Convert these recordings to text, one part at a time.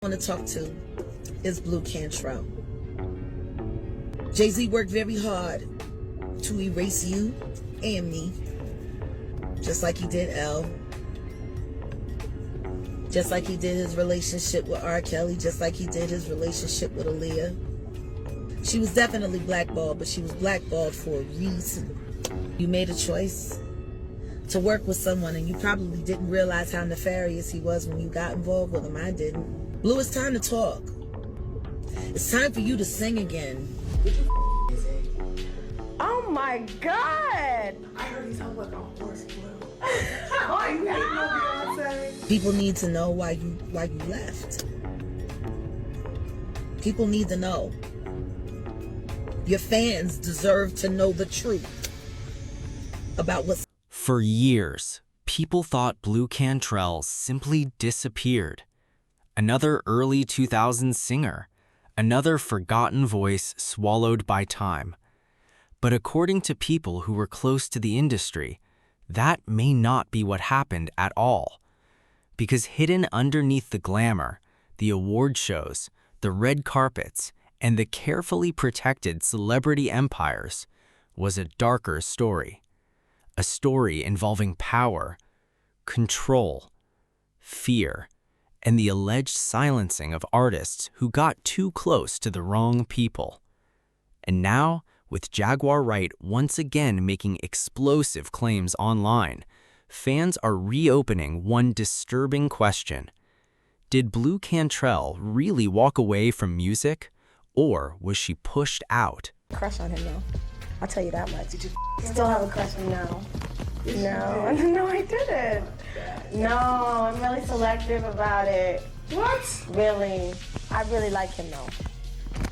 I want to talk to is Blue Cantrell. Jay-Z worked very hard to erase you and me, just like he did L, just like he did his relationship with R. Kelly, just like he did his relationship with Aaliyah. She was definitely blackballed, but she was blackballed for a reason. You made a choice to work with someone, and you probably didn't realize how nefarious he was when you got involved with him. I didn't. Blue, it's time to talk. It's time for you to sing again. Oh my God! I heard he's talking about the horse Blue. Oh my God! Beyonce. People need to know why you left. People need to know. Your fans deserve to know the truth about what's. For years, people thought Blue Cantrell simply disappeared. Another early 2000s singer, another forgotten voice swallowed by time. But according to people who were close to the industry, that may not be what happened at all. Because hidden underneath the glamour, the award shows, the red carpets, and the carefully protected celebrity empires was a darker story. A story involving power, control, fear, and the alleged silencing of artists who got too close to the wrong people. And now, with Jaguar Wright once again making explosive claims online, fans are reopening one disturbing question. Did Blue Cantrell really walk away from music, or was she pushed out? Crush on him though. I'll tell you that much. Still have a crush on him now. No, I didn't. No, I'm really selective about it. What? Really. I really like him though.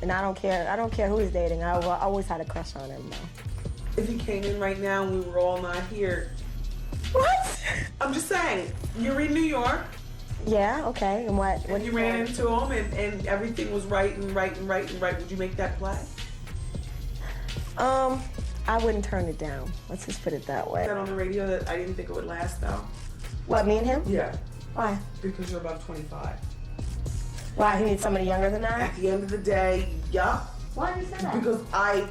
And I don't care who he's dating. I always had a crush on him though. If he came in right now and we were all not here. What? I'm just saying, you're in New York. Yeah, okay. And what And you ran into him and everything was right. Would you make that play? I wouldn't turn it down. Let's just put it that way. That on the radio that I didn't think it would last though. What, me and him? Yeah. Why? Because you're about 25. Why, he needs somebody younger than that? At the end of the day, yeah. Why do you say that? Because I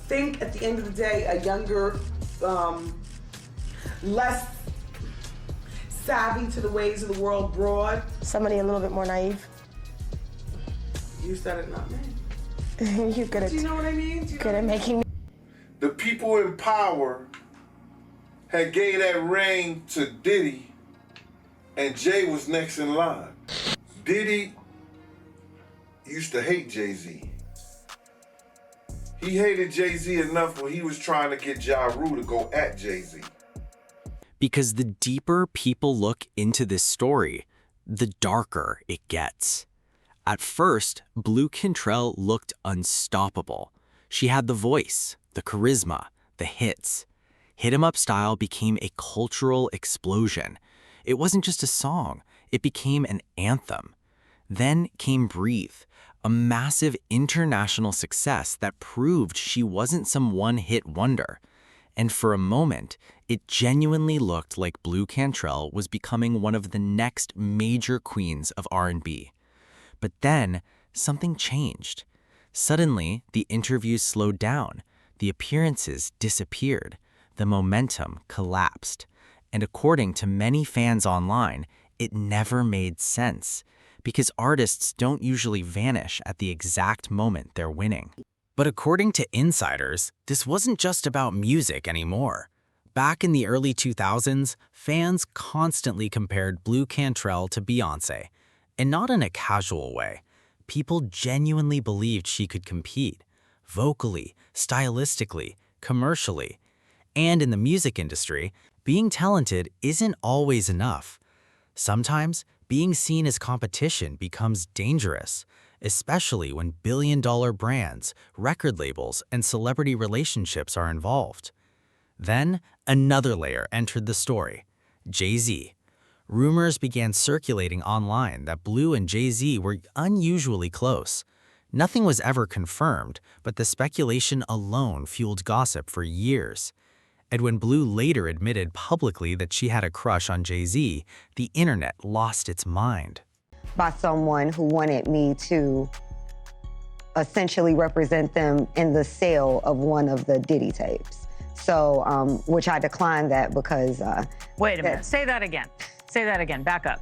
think at the end of the day, a younger, less savvy to the ways of the world broad. Somebody a little bit more naive. You said it, not me. You good at Do you know what I mean? good at making me. The people in power had gave that ring to Diddy, and Jay was next in line. Diddy used to hate Jay-Z. He hated Jay-Z enough when he was trying to get Ja Rule to go at Jay-Z. Because the deeper people look into this story, the darker it gets. At first, Blue Cantrell looked unstoppable. She had the voice, the charisma, the hits. Hit 'em Up style became a cultural explosion. It wasn't just a song, it became an anthem. Then came Breathe, a massive international success that proved she wasn't some one-hit wonder. And for a moment, it genuinely looked like Blue Cantrell was becoming one of the next major queens of R&B. But then, something changed. Suddenly, the interviews slowed down, the appearances disappeared, the momentum collapsed. And according to many fans online, it never made sense, because artists don't usually vanish at the exact moment they're winning. But according to insiders, this wasn't just about music anymore. Back in the early 2000s, fans constantly compared Blue Cantrell to Beyoncé. And not in a casual way. People genuinely believed she could compete, vocally, stylistically, commercially. And in the music industry, being talented isn't always enough. Sometimes, being seen as competition becomes dangerous, especially when billion-dollar brands, record labels, and celebrity relationships are involved. Then, another layer entered the story: Jay-Z. Rumors began circulating online that Blue and Jay-Z were unusually close. Nothing was ever confirmed, but the speculation alone fueled gossip for years. And when Blue later admitted publicly that she had a crush on Jay-Z, the internet lost its mind. by someone who wanted me to essentially represent them in the sale of one of the Diddy tapes. So, which I declined that because... Wait a minute, say that again. Say that again, back up.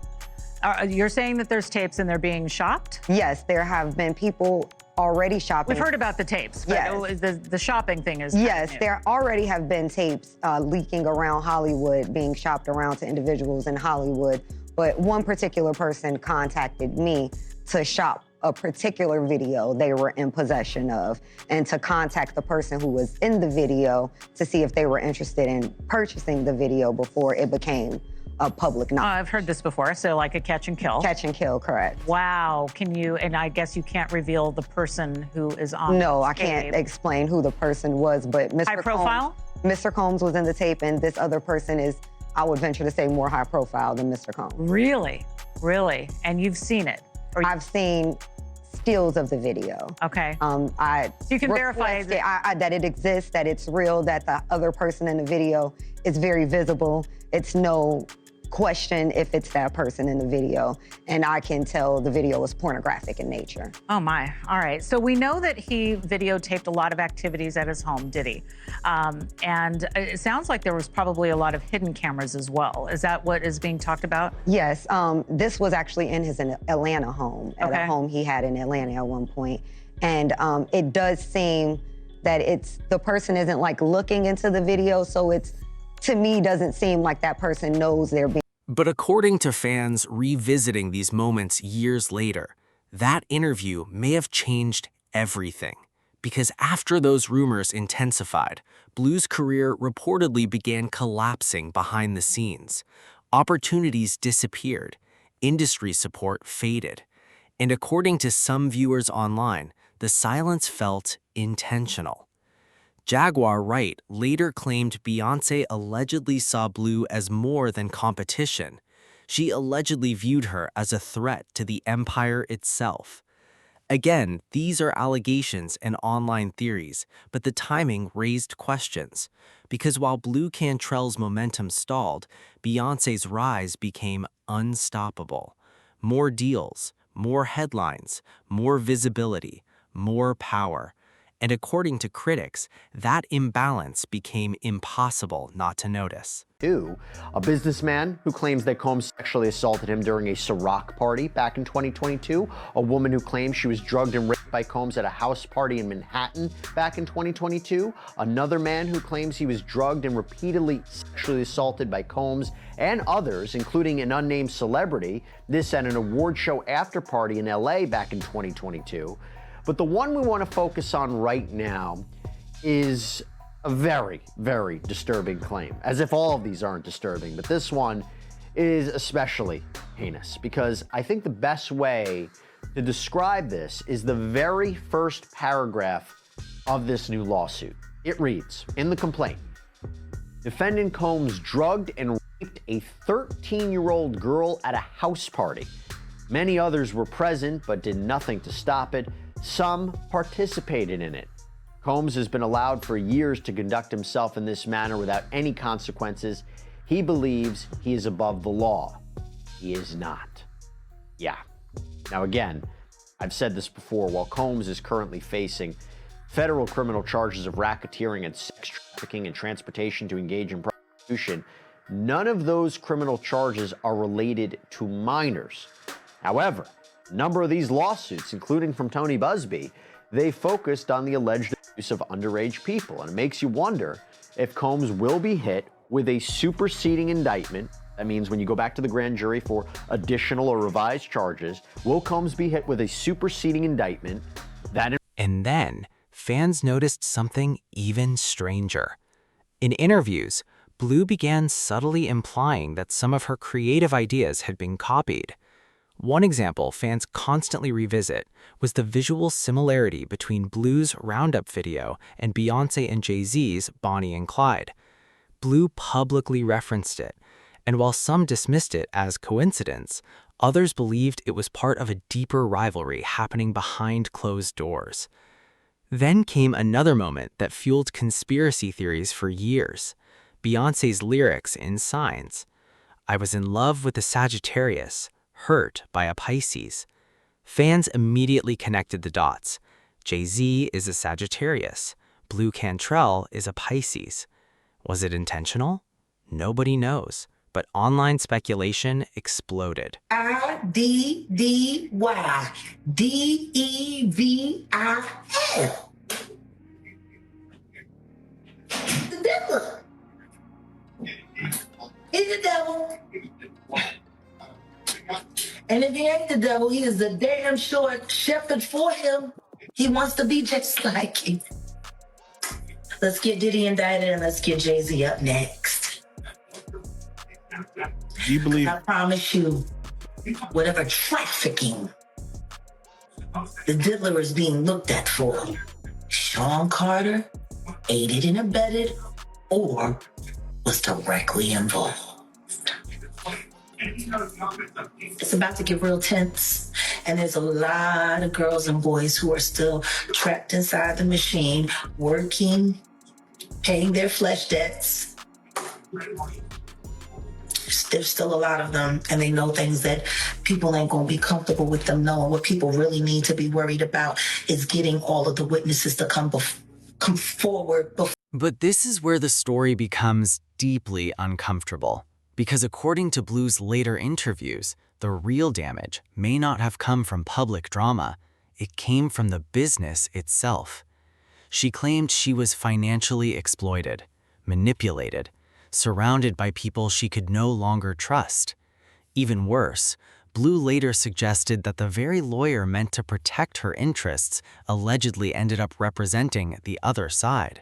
You're saying that there's tapes and they're being shopped? Yes, there have been people already shopping. We've heard about the tapes, but yes. The shopping thing is Yes, new. there already have been tapes leaking around Hollywood, being shopped around to individuals in Hollywood. But one particular person contacted me to shop a particular video they were in possession of, and to contact the person who was in the video to see if they were interested in purchasing the video before it became a public knowledge. I've heard this before, so like a catch and kill. Catch and kill, correct. Wow, can you, and I guess you can't reveal the person who is on No, this I can't tape. explain who the person was, but Mr. High profile? Combs, Mr. Combs was in the tape, and this other person is, I would venture to say, more high profile than Mr. Combs. Really? Really? And you've seen it? I've seen stills of the video. Okay. So you can verify that it exists, that it's real, that the other person in the video is very visible. It's no question if it's that person in the video, and I can tell the video is pornographic in nature. Oh my, all right. So we know that he videotaped a lot of activities at his home, did he? And it sounds like there was probably a lot of hidden cameras as well. Is that what is being talked about? Yes, this was actually in his Atlanta home, at a home he had in Atlanta at one point. And it does seem that the person isn't like looking into the video, so it's, to me, doesn't seem like that person knows they're being. But according to fans revisiting these moments years later, that interview may have changed everything. Because after those rumors intensified, Blue's career reportedly began collapsing behind the scenes. Opportunities disappeared, industry support faded, and according to some viewers online, the silence felt intentional. Jaguar Wright later claimed Beyoncé allegedly saw Blue as more than competition. She allegedly viewed her as a threat to the empire itself. Again, these are allegations and online theories, but the timing raised questions. Because while Blue Cantrell's momentum stalled, Beyoncé's rise became unstoppable. More deals, more headlines, more visibility, more power. And according to critics, that imbalance became impossible not to notice. A businessman who claims that Combs sexually assaulted him during a Ciroc party back in 2022. A woman who claims she was drugged and raped by Combs at a house party in Manhattan back in 2022. Another man who claims he was drugged and repeatedly sexually assaulted by Combs and others, including an unnamed celebrity. This at an award show after party in LA back in 2022. But the one we want to focus on right now is a very, very disturbing claim, as if all of these aren't disturbing, but this one is especially heinous, because I think the best way to describe this is the very first paragraph of this new lawsuit. It reads, in the complaint, defendant Combs drugged and raped a 13-year-old girl at a house party. Many others were present but did nothing to stop it. Some participated in it. Combs has been allowed for years to conduct himself in this manner without any consequences. He believes he is above the law. He is not. Yeah. Now again, I've said this before, while Combs is currently facing federal criminal charges of racketeering and sex trafficking and transportation to engage in prostitution, none of those criminal charges are related to minors. However, a number of these lawsuits, including from Tony Busby, they focused on the alleged abuse of underage people. And it makes you wonder if Combs will be hit with a superseding indictment. That means when you go back to the grand jury for additional or revised charges, will Combs be hit with a superseding indictment? And then, fans noticed something even stranger. In interviews, Blue began subtly implying that some of her creative ideas had been copied. One example fans constantly revisit was the visual similarity between Blue's Roundup video and Beyoncé and Jay-Z's Bonnie and Clyde. Blue publicly referenced it, and while some dismissed it as coincidence, others believed it was part of a deeper rivalry happening behind closed doors. Then came another moment that fueled conspiracy theories for years: Beyoncé's lyrics in Signs. I was in love with a Sagittarius, hurt by a Pisces. Fans immediately connected the dots. Jay-Z is a Sagittarius. Blue Cantrell is a Pisces. Was it intentional? Nobody knows, but online speculation exploded. I-D-D-Y-D-E-V-I-L. The devil. He's the devil. And if he ain't the devil, he is the damn short shepherd for him. He wants to be just like him. Let's get Diddy indicted and let's get Jay-Z up next. Do you believe? I promise you, whatever trafficking the diddler is being looked at for, Sean Carter aided and abetted or was directly involved. It's about to get real tense, and there's a lot of girls and boys who are still trapped inside the machine, working, paying their flesh debts. There's still a lot of them, and they know things that people ain't gonna be comfortable with them knowing. What people really need to be worried about is getting all of the witnesses to come forward. But this is where the story becomes deeply uncomfortable. Because according to Blue's later interviews, the real damage may not have come from public drama. It came from the business itself. She claimed she was financially exploited, manipulated, surrounded by people she could no longer trust. Even worse, Blue later suggested that the very lawyer meant to protect her interests allegedly ended up representing the other side.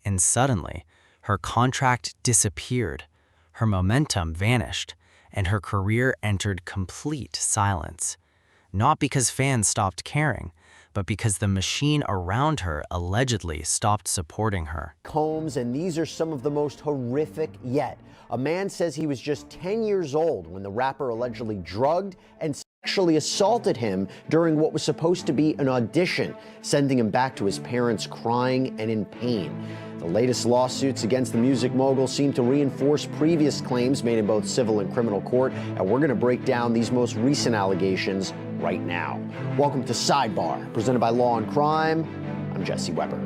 And suddenly, her contract disappeared. Her momentum vanished, and her career entered complete silence. Not because fans stopped caring, but because the machine around her allegedly stopped supporting her. Combs, and these are some of the most horrific yet. A man says he was just 10 years old when the rapper allegedly drugged and sexually assaulted him during what was supposed to be an audition, sending him back to his parents crying and in pain. The latest lawsuits against the music mogul seem to reinforce previous claims made in both civil and criminal court, and we're going to break down these most recent allegations right now. Welcome to Sidebar, presented by Law and Crime. I'm Jesse Weber.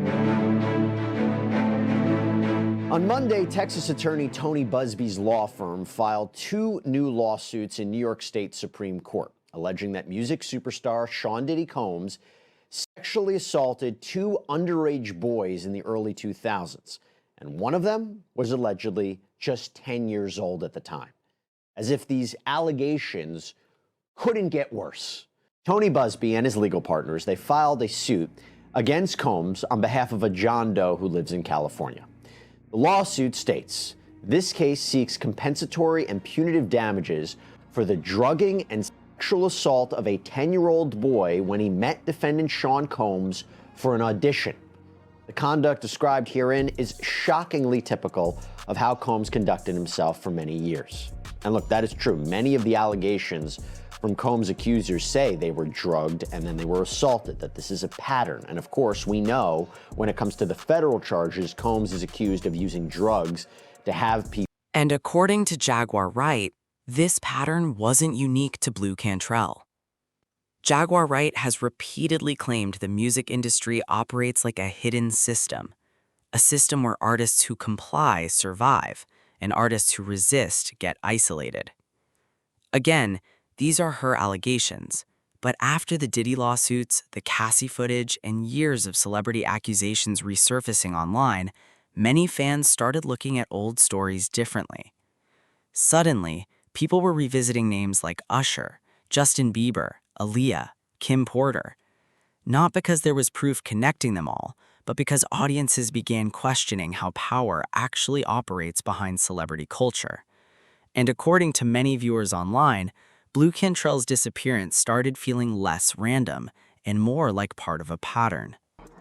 On Monday, Texas attorney Tony Busby's law firm filed 2 new lawsuits in New York State Supreme Court, alleging that music superstar Sean Diddy Combs sexually assaulted 2 underage boys in the early 2000s, and one of them was allegedly just 10 years old at the time. As if these allegations couldn't get worse. Tony Busby and his legal partners, they filed a suit against Combs on behalf of a John Doe who lives in California. The lawsuit states, this case seeks compensatory and punitive damages for the drugging and sexual assault of a 10-year-old boy when he met defendant Sean Combs for an audition. The conduct described herein is shockingly typical of how Combs conducted himself for many years. And look, that is true. Many of the allegations from Combs' accusers say they were drugged and then they were assaulted, that this is a pattern. And of course, we know when it comes to the federal charges, Combs is accused of using drugs to have people. And according to Jaguar Wright, this pattern wasn't unique to Blue Cantrell. Jaguar Wright has repeatedly claimed the music industry operates like a hidden system, a system where artists who comply survive, and artists who resist get isolated. Again, these are her allegations, but after the Diddy lawsuits, the Cassie footage, and years of celebrity accusations resurfacing online, many fans started looking at old stories differently. Suddenly, people were revisiting names like Usher, Justin Bieber, Aaliyah, Kim Porter, not because there was proof connecting them all, but because audiences began questioning how power actually operates behind celebrity culture. And according to many viewers online, Blue Cantrell's disappearance started feeling less random and more like part of a pattern.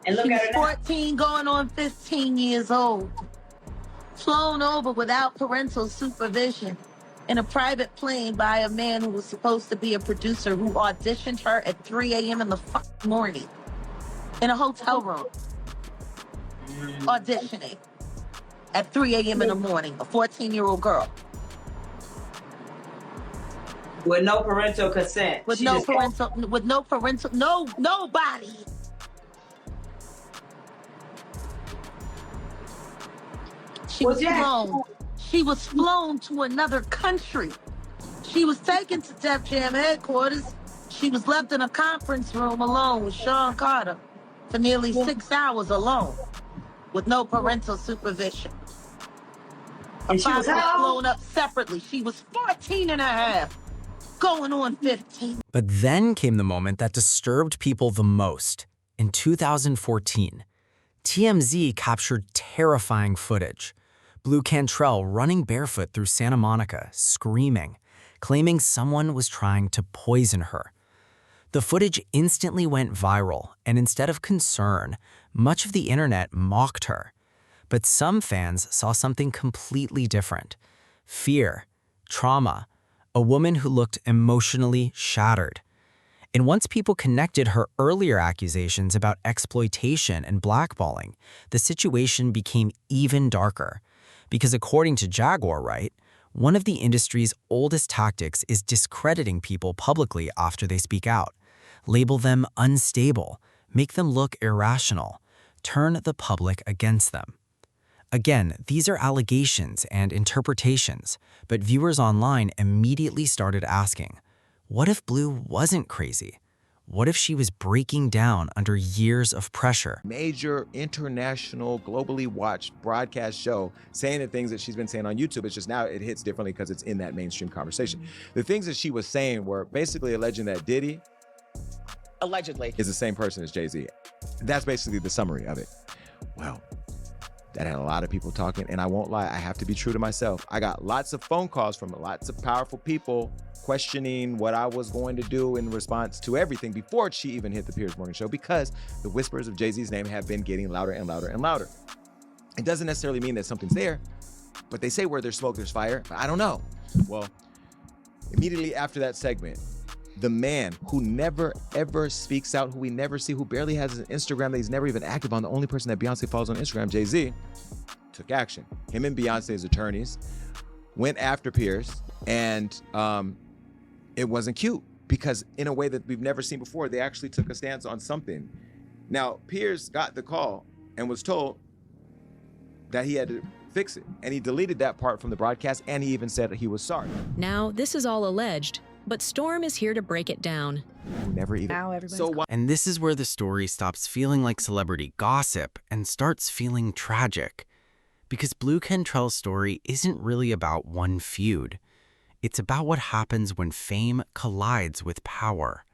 And look at 14 going on 15 years old, flown over without parental supervision in a private plane by a man who was supposed to be a producer who auditioned her at 3 a.m. in the morning in a hotel room. Auditioning at 3 a.m. in the morning, a 14-year-old girl. With no parental consent. With She no just- parental, nobody. She was flown. She was flown to another country. She was taken to Def Jam headquarters. She was left in a conference room alone with Sean Carter for nearly 6 hours alone, with no parental supervision. Her And she was father was how old? flown up separately. She was 14 and a half, going on 15. But then came the moment that disturbed people the most. In 2014, TMZ captured terrifying footage. Blue Cantrell running barefoot through Santa Monica, screaming, claiming someone was trying to poison her. The footage instantly went viral, and instead of concern, much of the internet mocked her. But some fans saw something completely different. Fear, trauma, a woman who looked emotionally shattered. And once people connected her earlier accusations about exploitation and blackballing, the situation became even darker. Because according to Jaguar Wright, one of the industry's oldest tactics is discrediting people publicly after they speak out. Label them unstable, make them look irrational, turn the public against them. Again, these are allegations and interpretations, but viewers online immediately started asking, what if Blue wasn't crazy? What if she was breaking down under years of pressure? Major international, globally watched broadcast show saying the things that she's been saying on YouTube. It's just now it hits differently because it's in that mainstream conversation. The things that she was saying were basically alleging that Diddy Allegedly. is the same person as Jay-Z. That's basically the summary of it. Well, that had a lot of people talking, and I won't lie, I have to be true to myself. I got lots of phone calls from lots of powerful people questioning what I was going to do in response to everything before she even hit the Piers Morgan show, because the whispers of Jay-Z's name have been getting louder and louder and louder. It doesn't necessarily mean that something's there, but they say where there's smoke, there's fire, but I don't know. Well, immediately after that segment, the man who never ever speaks out, who we never see, who barely has an Instagram, that he's never even active on, the only person that Beyonce follows on Instagram, Jay-Z, took action. Him and Beyonce's attorneys went after Piers, and it wasn't cute, because in a way that we've never seen before, they actually took a stance on something. Now, Piers got the call and was told that he had to fix it, and he deleted that part from the broadcast, and he even said he was sorry. Now, this is all alleged, but Storm is here to break it down. Never even. Now everybody's So And this is where the story stops feeling like celebrity gossip and starts feeling tragic. Because Blue Cantrell's story isn't really about one feud. It's about what happens when fame collides with power.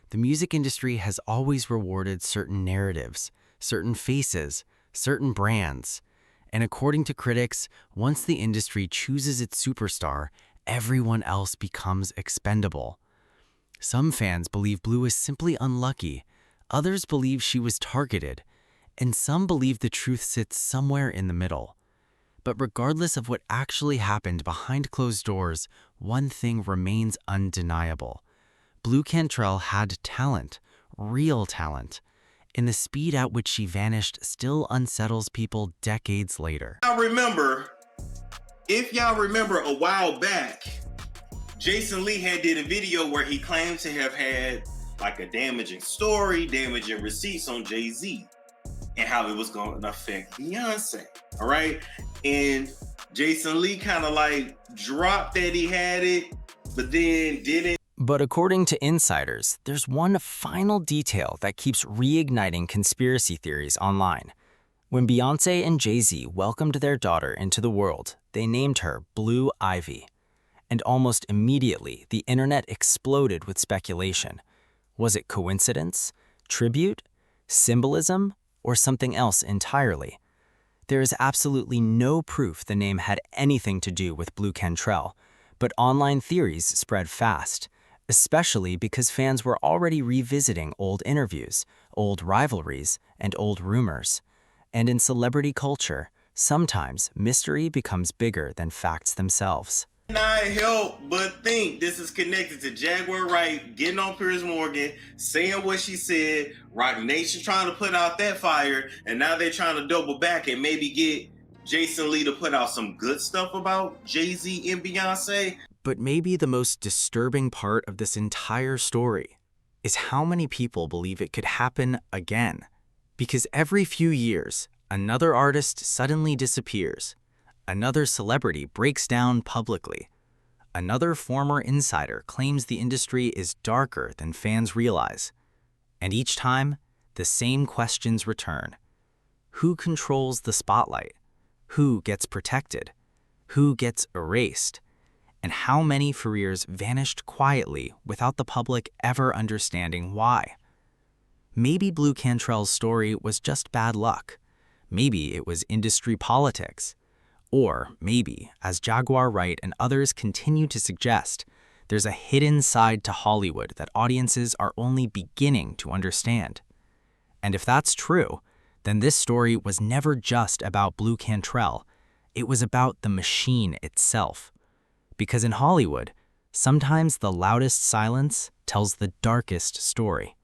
The music industry has always rewarded certain narratives, certain faces, certain brands. And according to critics, once the industry chooses its superstar, everyone else becomes expendable. Some fans believe Blue is simply unlucky, others believe she was targeted, and some believe the truth sits somewhere in the middle. But regardless of what actually happened behind closed doors, one thing remains undeniable. Blue Cantrell had talent, real talent, and the speed at which she vanished still unsettles people decades later. If y'all remember a while back, Jason Lee did a video where he claimed to have had like a damaging story, damaging receipts on Jay-Z, and how it was going to affect Beyonce, all right? And Jason Lee kind of like dropped that he had it, but then didn't. But according to insiders, there's one final detail that keeps reigniting conspiracy theories online. When Beyonce and Jay-Z welcomed their daughter into the world, they named her Blue Ivy. And almost immediately, the internet exploded with speculation. Was it coincidence, tribute, symbolism, or something else entirely? There is absolutely no proof the name had anything to do with Blue Cantrell, but online theories spread fast, especially because fans were already revisiting old interviews, old rivalries, and old rumors. And in celebrity culture, sometimes mystery becomes bigger than facts themselves. Not help but think this is connected to Jaguar Wright getting on Piers Morgan, saying what she said, Rock Nation trying to put out that fire, and now they're trying to double back and maybe get Jason Lee to put out some good stuff about Jay-Z and Beyonce. But maybe the most disturbing part of this entire story is how many people believe it could happen again. Because every few years, another artist suddenly disappears, another celebrity breaks down publicly, another former insider claims the industry is darker than fans realize. And each time, the same questions return. Who controls the spotlight? Who gets protected? Who gets erased? And how many careers vanished quietly without the public ever understanding why? Maybe Blue Cantrell's story was just bad luck. Maybe it was industry politics. Or maybe, as Jaguar Wright and others continue to suggest, there's a hidden side to Hollywood that audiences are only beginning to understand. And if that's true, then this story was never just about Blue Cantrell. It was about the machine itself. Because in Hollywood, sometimes the loudest silence tells the darkest story.